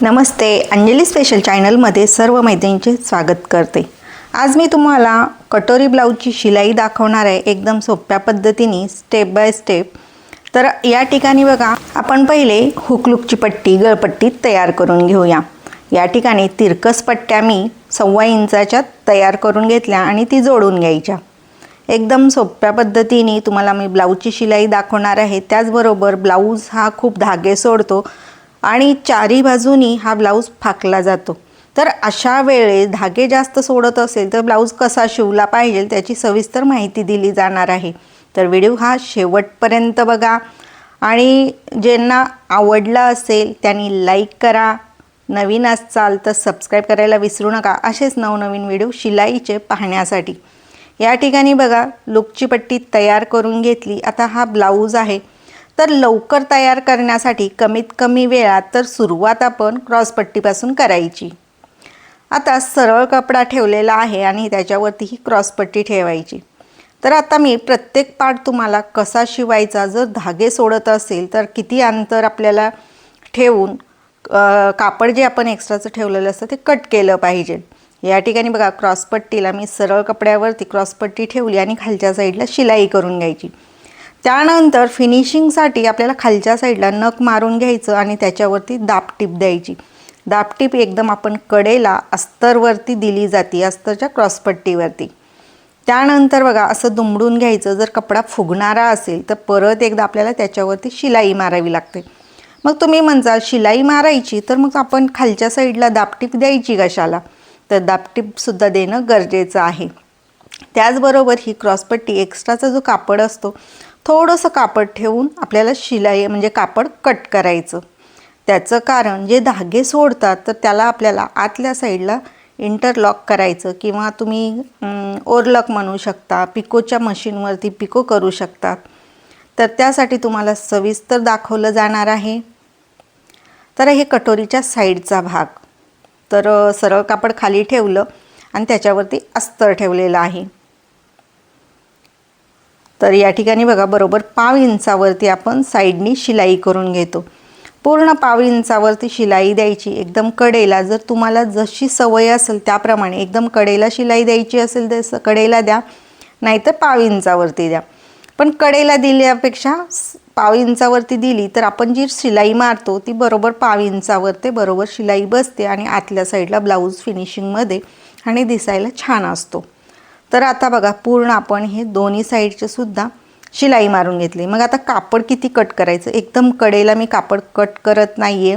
नमस्ते, Anjali special चॅनलमध्ये सर्व मैत्रिणींचे स्वागत करते। आज मी तुम्हाला कटोरी ब्लाऊजची शिलाई दाखवणार आहे, एकदम सोप्या पद्धतीने स्टेप बाय स्टेप। तर या ठिकाणी बघा, आपण पहिले हुकलूकची पट्टी गळपट्टी तयार करून घेऊया। या ठिकाणी तिरकस पट्ट्या मी 1.25 इंचाच्या तयार करून घेतल्या आणि ती जोडून घ्यायच्या। एकदम सोप्या पद्धतीने तुम्हाला मी ब्लाऊजची शिलाई दाखवणार आहे। त्याचबरोबर ब्लाऊज हा खूप धागे सोडतो आणि चारी बाजूनी हा ब्लाऊज फाकला जातो। तर अशा वेळेस धागे जास्त सोडत असेल तर ब्लाऊज कसा शिवला पाहिजे त्याची सविस्तर माहिती दिली जाणार आहे। तर व्हिडिओ हा शेवटपर्यंत बघा आणि ज्यांना आवडला असेल त्यांनी लाईक करा, नवीन असाल तर सबस्क्राइब करायला विसरू नका असेच नवनवीन व्हिडिओ शिलाईचे पाहण्यासाठी। या ठिकाणी बघा, लुकची पट्टी तयार करून घेतली। आता हा ब्लाऊज आहे, तर लवकर तयार करण्यासाठी कमीत कमी वेळात तर सुरुवात आपण क्रॉस पट्टीपासून करायची। आता सरळ कपडा ठेवलेला आहे आणि त्याच्यावरती ही क्रॉस पट्टी ठेवायची। तर आता मी प्रत्येक पार्ट तुम्हाला कसा शिवायचा, जर धागे सोडत असेल तर किती अंतर आपल्याला ठेवून कापड जे आपण एक्स्ट्राचं ठेवलेलं असतं ते कट केलं पाहिजे। या ठिकाणी बघा, क्रॉस पट्टीला मी सरळ कपड्यावरती क्रॉस पट्टी ठेवली आणि खालच्या साईडला शिलाई करून घ्यायची। त्यानंतर फिनिशिंगसाठी आपल्याला खालच्या साईडला नख मारून घ्यायचं आणि त्याच्यावरती दाबटीप द्यायची। दाबटीप एकदम आपण कडेला अस्तरवरती दिली जाते, अस्तरच्या क्रॉसपट्टीवरती। त्यानंतर बघा, असं दुमडून घ्यायचं। जर कपडा फुगणारा असेल तर परत एकदा आपल्याला त्याच्यावरती शिलाई मारावी लागते। मग तुम्ही म्हणता शिलाई मारायची, तर मग आपण खालच्या साईडला दाबटीप द्यायची कशाला? तर दाबटीपसुद्धा देणं गरजेचं आहे। त्याचबरोबर ही क्रॉसपट्टी एक्स्ट्राचा जो कापड असतो, थोडंसं कापड ठेवून आपल्याला शिलाई म्हणजे कापड कट करायचं। त्याचं कारण, जे धागे सोडतात तर त्याला आपल्याला आतल्या साईडला इंटरलॉक करायचं किंवा तुम्ही ओव्हरलॉक म्हणू शकता, पिकोच्या मशीनवरती पिको करू शकतात। तर त्यासाठी तुम्हाला सविस्तर दाखवलं जाणार आहे। तर हे कटोरीच्या साईडचा भाग, तर सरळ कापड खाली ठेवलं आणि त्याच्यावरती अस्तर ठेवलेलं आहे। तर या ठिकाणी बघा, बरोबर 1/2 इंचावरती आपण साईडनी शिलाई करून घेतो। पूर्ण 1/2 इंचावरती शिलाई द्यायची, एकदम कडेला। जर तुम्हाला जशी सवय असेल त्याप्रमाणे एकदम कडेला शिलाई द्यायची असेल तर कडेला द्या, नाहीतर 1/2 इंचावरती द्या। पण कडेला दिल्यापेक्षा 1/2 इंचावरती दिली तर आपण जी शिलाई मारतो ती बरोबर 1/2 इंचावर ते बरोबर शिलाई बसते आणि आतल्या साईडला ब्लाऊज फिनिशिंगमध्ये आणि दिसायला छान असतो। तर आता बघा, पूर्ण आपण हे दोन्ही साईडचे सुद्धा शिलाई मारून घेतली। मग आता कापड किती कट करायचं? एकदम कडेला मी कापड कट करत नाहीये,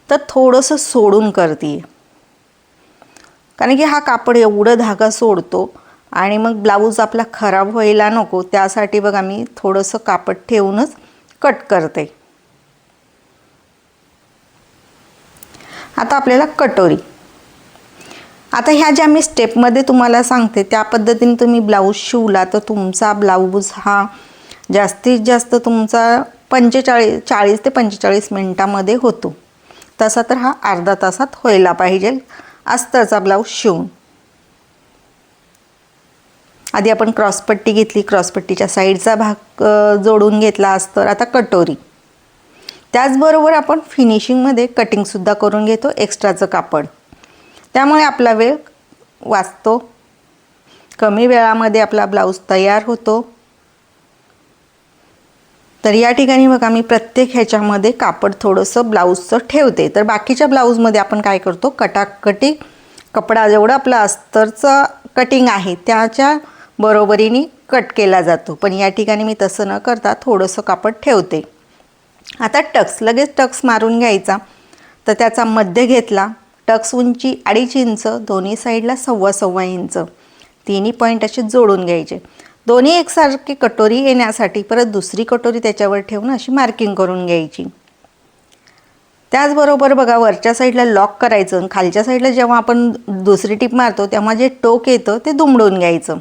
तर थोडंसं सोडून करते, कारण की हा कापड एवढं धागा सोडतो आणि मग ब्लाऊज आपला खराब व्हायला नको, त्यासाठी बघा मी थोडंसं कापड ठेवूनच कट करते। आता आपल्याला कटोरी, आता ह्या ज्या मी स्टेपमध्ये तुम्हाला सांगते त्या पद्धतीने तुम्ही ब्लाऊज शिवला तर तुमचा ब्लाऊज हा जास्तीत जास्त तुमचा 40 ते 45 मिनिटामध्ये होतो। तसा तर हा अर्धा तासात व्हायला पाहिजे अस्तरचा ब्लाऊज शिवून। आधी आपण क्रॉसपट्टी घेतली, क्रॉसपट्टीच्या साईडचा भाग जोडून घेतला अस्तर। आता कटोरी, त्याचबरोबर आपण फिनिशिंगमध्ये कटिंगसुद्धा करून घेतो एक्स्ट्राचं कापड, त्यामुळे आपला वेळ वाचतो, कमी वेळामध्ये आपला ब्लाऊज तयार होतो। तर या ठिकाणी बघा, मी प्रत्येक ह्याच्यामध्ये कापड थोडंसं ब्लाऊजचं ठेवते। तर बाकीच्या ब्लाऊजमध्ये आपण काय करतो, कटाकटी कपडा जेवढं आपलं अस्तरचं कटिंग आहे त्याच्या बरोबरीने कट केला जातो, पण या ठिकाणी मी तसं न करता थोडंसं कापड ठेवते। आता टक्स, लगेच टक्स मारून घ्यायचा। तर त्याचा मध्य घेतला, टक्स उंची 2.5 इंच, दोन्ही साईडला 1.25 इंच, तिन्ही पॉईंट असे जोडून घ्यायचे। दोन्ही एकसारखी कटोरी येण्यासाठी परत दुसरी कटोरी त्याच्यावर ठेवून अशी मार्किंग करून घ्यायची। त्याचबरोबर बघा, वरच्या साईडला लॉक करायचं आणि खालच्या साईडला जेव्हा आपण दुसरी टिप मारतो तेव्हा जे टोक येतं ते दुमडून घ्यायचं,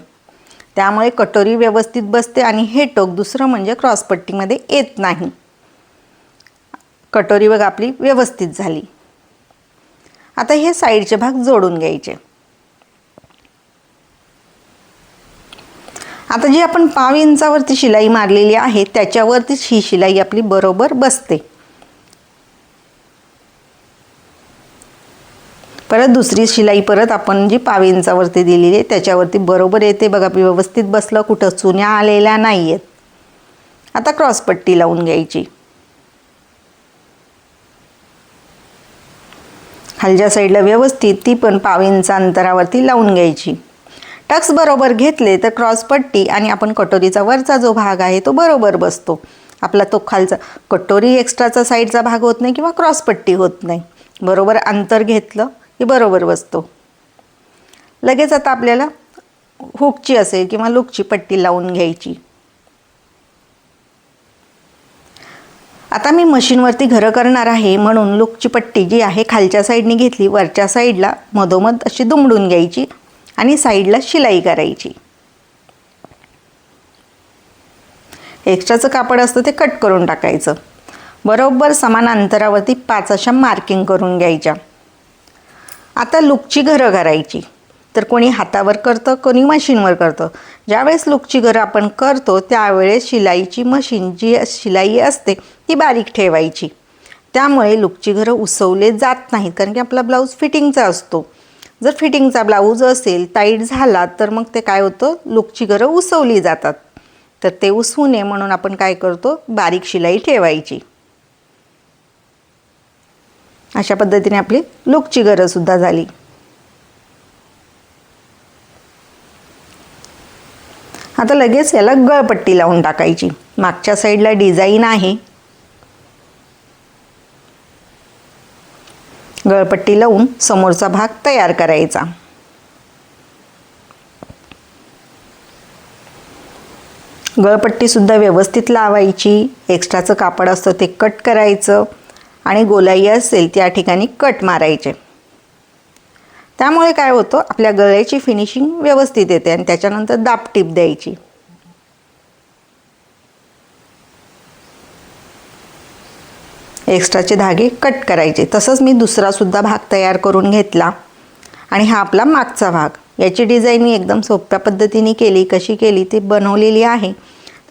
त्यामुळे कटोरी व्यवस्थित बसते आणि हे टोक दुसरं म्हणजे क्रॉसपट्टीमध्ये येत नाही। कटोरी बघा आपली व्यवस्थित झाली। आता हे साईडचे भाग जोडून घ्यायचे। आता जी आपण 1/2 इंचावरती शिलाई मारलेली आहे त्याच्यावरतीच ही शिलाई आपली बरोबर बसते। परत दुसरी शिलाई परत आपण जी 1/2 इंचावरती दिलेली आहे त्याच्यावरती बरोबर येते बघा, व्यवस्थित बसलं, कुठं चुन्या आलेल्या नाही आहेत. आता क्रॉस पट्टी लावून घ्यायची. खालच्या साईडला व्यवस्थित ती पण 1/2 इंच अंतरावरती लावून घ्यायची. टक्स बरोबर घेतले तर क्रॉस पट्टी आणि आपण कटोरीचा वरचा जो भाग आहे तो बरोबर बसतो. आपला तो खालचा कटोरी एक्स्ट्राचा साईडचा भाग होत नाही किंवा क्रॉस पट्टी होत नाही. बरोबर अंतर घेतलं की बरोबर बसतो. लगेच आता आपल्याला हुकची असेल किंवा लूकची पट्टी लावून घ्यायची. आता मी मशीनवरती घरं करणार आहे म्हणून लूकची पट्टी जी आहे खालच्या साईडने घेतली, वरच्या साईडला मधोमध अशी दुमडून घ्यायची आणि साईडला शिलाई करायची. एक्स्ट्राचं कापड असतं ते कट करून टाकायचं. बरोबर समान अंतरावरती 5 अशा मार्किंग करून घ्यायच्या. आता लूकची घरं करायची. तर कोणी हातावर करतं, कोणी मशीनवर करतं. ज्यावेळेस लूकची घरं आपण करतो त्यावेळेस शिलाईची मशीन जी शिलाई असते ती बारीक ठेवायची. त्यामुळे लूकची घरं उसवले जात नाहीत, कारण की आपला ब्लाऊज फिटिंगचा असतो. जर फिटिंगचा ब्लाऊज असेल, टाईट झाला, तर मग ते काय होतं, लूकची घरं उसवली जातात. तर ते उसवू नये म्हणून आपण काय करतो, बारीक शिलाई ठेवायची. अशा पद्धतीने आपली लूकची घरं सुद्धा झाली. आता लगेच याला गळपट्टी लावून टाकायची. मागच्या साईडला डिझाईन आहे, गळपट्टी लावून समोरचा भाग तयार करायचा. गळपट्टी सुद्धा व्यवस्थित लावायची. एक्स्ट्राचं कापड असतं ते कट करायचं आणि गोलाई असेल त्या ठिकाणी कट मारायचे. त्यामुळे काय होतं, आपल्या गळ्याची फिनिशिंग व्यवस्थित येते आणि त्याच्यानंतर दाब टीप द्यायची. एक्स्ट्राचे धागे कट करायचे. तसंच मी दुसरा सुद्धा भाग तयार करून घेतला आणि हा आपला मागचा भाग. याची डिझाईन मी एकदम सोप्या पद्धतीने केली. कशी केली ते बनवलेली आहे.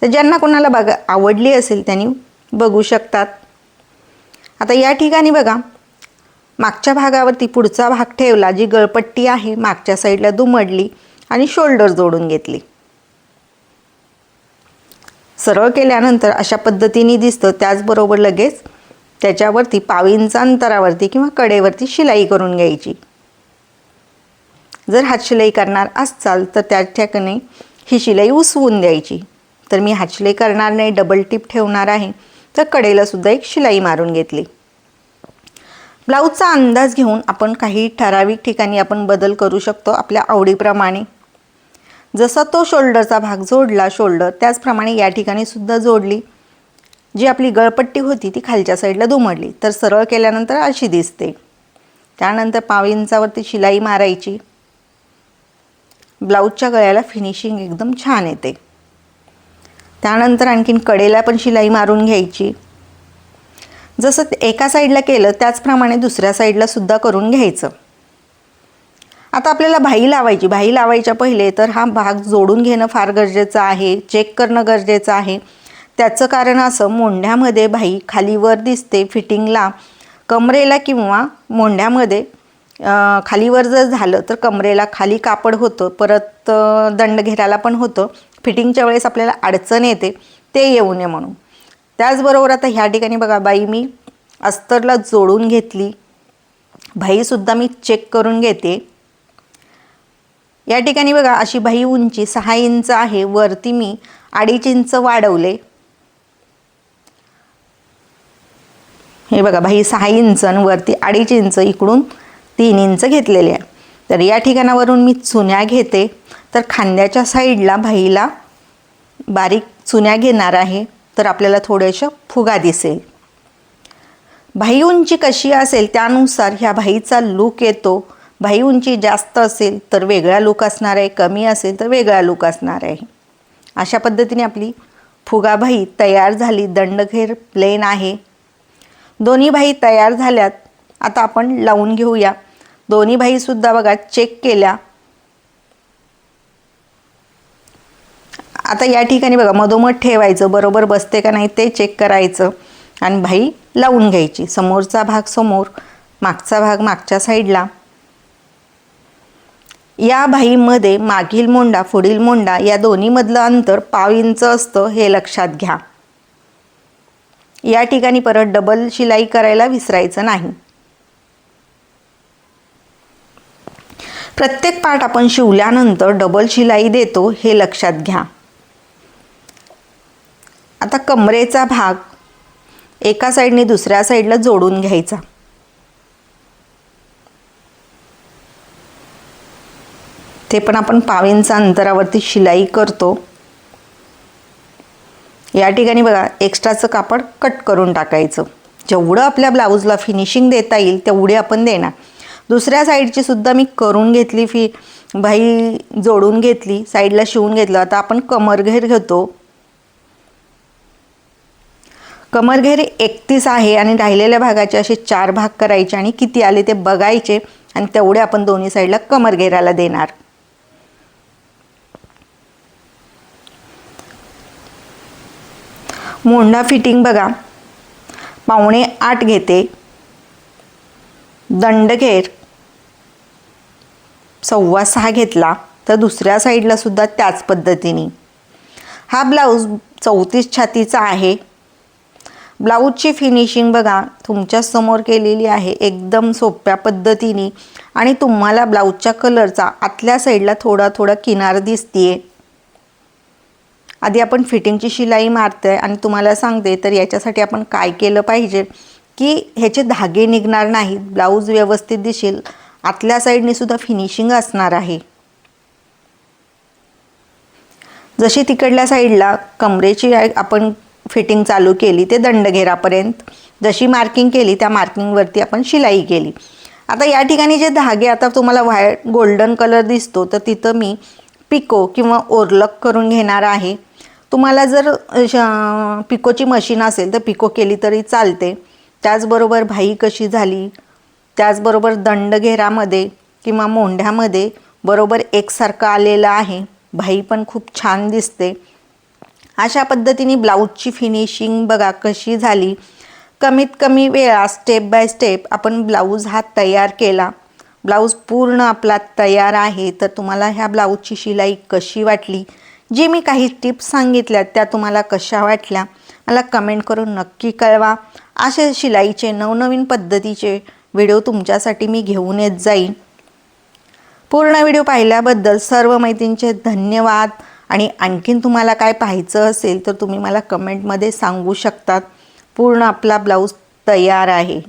तर ज्यांना कोणाला बघा आवडली असेल त्यांनी बघू शकतात. आता या ठिकाणी बघा, मागच्या भागावरती पुढचा भाग ठेवला, जी गळपट्टी आहे मागच्या साईडला दुमडली आणि शोल्डर जोडून घेतली. सरळ केल्यानंतर अशा पद्धतीने दिसतं. त्याचबरोबर लगेच त्याच्यावरती 1/2 इंच अंतरावरती किंवा कडेवरती शिलाई करून घ्यायची. जर हातशिलाई करणार असाल तर त्या ठिकाणी ही शिलाई उसवून द्यायची. तर मी हातशिलाई करणार नाही, डबल टिप ठेवणार आहे, तर कडेला सुद्धा एक शिलाई मारून घेतली. ब्लाऊजचा अंदाज घेऊन आपण काही ठराविक ठिकाणी आपण बदल करू शकतो आपल्या आवडीप्रमाणे. जसा तो शोल्डरचा भाग जोडला शोल्डर, त्याचप्रमाणे या ठिकाणी सुद्धा जोडली. जी आपली गळपट्टी होती ती खालच्या साईडला दुमडली, तर सरळ केल्यानंतर अशी दिसते. त्यानंतर 1/2 इंचावरती शिलाई मारायची. ब्लाऊजच्या गळ्याला फिनिशिंग एकदम छान येते. त्यानंतर आणखीन कडेला पण शिलाई मारून घ्यायची. जसं एका साईडला केलं त्याचप्रमाणे दुसऱ्या साईडला सुद्धा करून घ्यायचं. आता आपल्याला भाई लावायची. भाई लावायच्या पहिले तर हा भाग जोडून घेणं फार गरजेचं आहे, चेक करणं गरजेचं आहे. त्याचं कारण असं, मोंढ्यामध्ये भाई खालीवर दिसते फिटिंगला, कमरेला किंवा मोंढ्यामध्ये खालीवर जर झालं तर कमरेला खाली कापड होतं, परत दंड घेराला पण होतं. फिटिंगच्या वेळेस आपल्याला अडचण येते, ते येऊ नये म्हणून. त्याचबरोबर आता ह्या ठिकाणी बघा, बाई मी अस्तरला जोडून घेतली. भाईसुद्धा मी चेक करून घेते. या ठिकाणी बघा अशी भाई उंची 6 इंच आहे, वरती मी 2.5 इंच वाढवले. हे बघा, भाई 6 इंच आणि वरती 2.5 इंच, इकडून 3 इंच घेतलेले आहे. तर या ठिकाणावरून मी चुन्या घेते. तर खांद्याच्या साईडला भाईला बारीक चुन्या घेणार आहे, तर आपल्याला थोड्याशा फुगा दिसेल. भाई उंची कशी असेल त्यानुसार ह्या भाईचा लूक येतो. भाई उंची जास्त असेल तर वेगळा लूक असणार आहे, कमी असेल तर वेगळा लूक असणार आहे. अशा पद्धतीने आपली फुगा भाई तयार झाली. दंडघेर प्लेन आहे. दोन्ही भाई तयार झाल्यात. आता आपण लावून घेऊया. दोन्ही भाईसुद्धा बघा चेक केल्या. आता या ठिकाणी बघा मधोमध ठेवायचं, बरोबर बसते का नाही ते चेक करायचं आणि भाई लावून घ्यायची. समोरचा भाग समोर, मागचा भाग मागच्या साईडला. या बाहीमध्ये मागील मोंडा पुढील मोंडा या दोन्हीमधलं अंतर 1/2 इंच असतं हे लक्षात घ्या. या ठिकाणी परत डबल शिलाई करायला विसरायचं नाही. प्रत्येक पार्ट आपण शिवल्यानंतर डबल शिलाई देतो हे लक्षात घ्या. आता कमरेचा भाग एका साईडने दुसऱ्या साईडला जोडून घ्यायचा. ते पण आपण 1/2 इंच अंतरावरती शिलाई करतो. या ठिकाणी बघा एक्स्ट्राचं कापड कट करून टाकायचं. जेवढं आपल्या ब्लाऊजला फिनिशिंग देता येईल तेवढे आपण देणार. दुसऱ्या साईडची सुद्धा मी करून घेतली, बाही जोडून घेतली, साईडला शिवून घेतलं. आता आपण कमरघेर घेतो. कमरघेर 31 आहे आणि राहिलेल्या भागाचे असे 4 भाग करायचे आणि किती आले ते बघायचे आणि तेवढे आपण दोन्ही साईडला कमरघेराला देणार. मोंढा फिटिंग बघा 7.25 घेते. दंडघेर 6.25 घेतला. तर दुसऱ्या साईडला सुद्धा त्याच पद्धतीने. हा ब्लाऊज 34 छातीचा आहे. ब्लाऊजची फिनिशिंग बघा तुमच्या समोर केलेली आहे एकदम सोप्या पद्धतीने आणि तुम्हाला ब्लाऊजच्या कलरचा आतल्या साईडला थोडा थोडा किनार दिसतीये. आधी आपण फिटिंगची शिलाई मारतोय आणि तुम्हाला सांगते तर याच्यासाठी आपण काय केलं पाहिजे की ह्याचे धागे निघणार नाहीत, ब्लाऊज व्यवस्थित दिसेल, आतल्या साईडने सुद्धा फिनिशिंग असणार आहे. जशी तिकडल्या साईडला कमरेची आपण फिटिंग चालू केली ते दंडघेरापर्यंत जशी मार्किंग केली त्या मार्किंगवरती आपण शिलाई केली. आता या ठिकाणी जे धागे आता तुम्हाला व्हाईट गोल्डन कलर दिसतो तर तिथं मी पिको किंवा ओरलक करून घेणार आहे. तुम्हाला जर पिकोची मशीन असेल तर पिको केली तरी चालते. त्याचबरोबर बाही कशी झाली, त्याचबरोबर दंडघेरामध्ये किंवा मोंढ्यामध्ये बरोबर एकसारखं आलेलं आहे. बाही पण खूप छान दिसते. अशा पद्धतीने ब्लाऊजची फिनिशिंग बघा कशी झाली. कमीत कमी वेळा स्टेप बाय स्टेप आपण ब्लाऊज हा तयार केला. ब्लाऊज पूर्ण आपला तयार आहे. तर तुम्हाला ह्या ब्लाऊजची शिलाई कशी वाटली, जी मी काही टिप्स सांगितल्या त्या तुम्हाला कशा वाटल्या मला कमेंट करून नक्की कळवा. असे शिलाईचे नवनवीन पद्धतीचे व्हिडिओ तुमच्यासाठी मी घेऊन येत जाईन. पूर्ण व्हिडिओ पाहिल्याबद्दल सर्व मैत्रिणींचे धन्यवाद. आणि आणखीन तुम्हाला काय पाहायचं असेल तर तुम्ही मला कमेंटमध्ये सांगू शकतात. पूर्ण आपला ब्लाऊज तयार आहे.